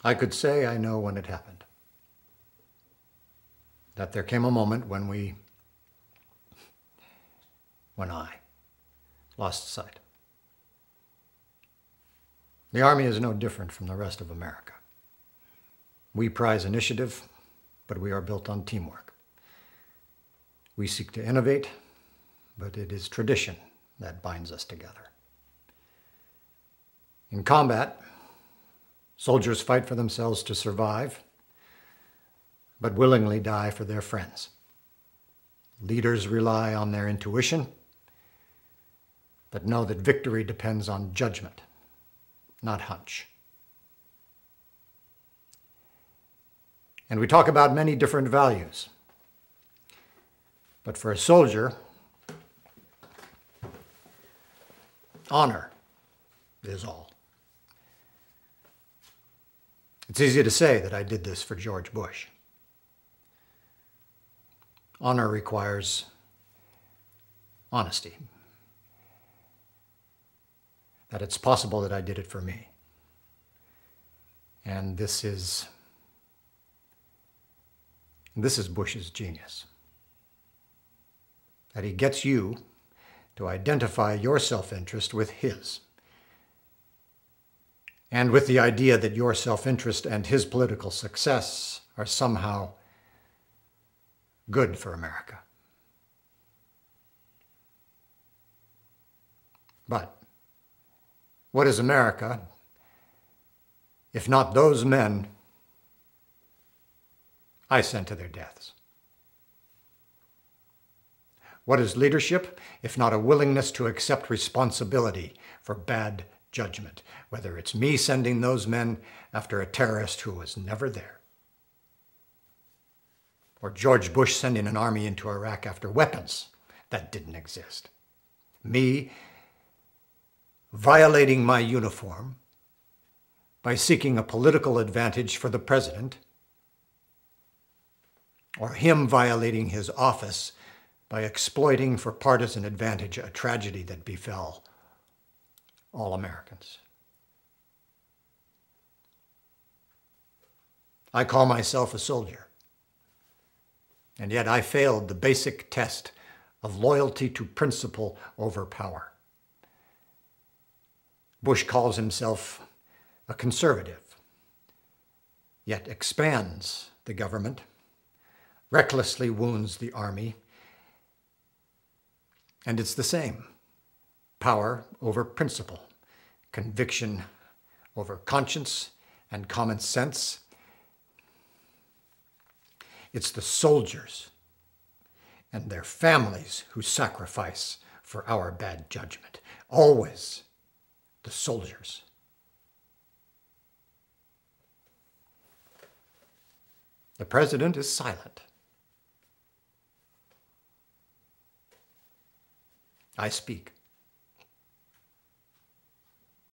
I could say I know when it happened. That there came a moment when I lost sight. The Army is no different from the rest of America. We prize initiative, but we are built on teamwork. We seek to innovate, but it is tradition that binds us together. In combat, soldiers fight for themselves to survive, but willingly die for their friends. Leaders rely on their intuition, but know that victory depends on judgment, not hunch. And we talk about many different values, but for a soldier, honor is all. It's easy to say that I did this for George Bush. Honor requires honesty. That it's possible that I did it for me. And this is Bush's genius. That he gets you to identify your self-interest with his. And with the idea that your self-interest and his political success are somehow good for America. But what is America if not those men I sent to their deaths? What is leadership if not a willingness to accept responsibility for bad judgment, whether it's me sending those men after a terrorist who was never there, or George Bush sending an army into Iraq after weapons that didn't exist. Me violating my uniform by seeking a political advantage for the president, or him violating his office by exploiting for partisan advantage a tragedy that befell all Americans. I call myself a soldier, and yet I failed the basic test of loyalty to principle over power. Bush calls himself a conservative, yet expands the government, recklessly wounds the army, and it's the same. Power over principle, conviction over conscience and common sense. It's the soldiers and their families who sacrifice for our bad judgment. Always the soldiers. The president is silent. I speak.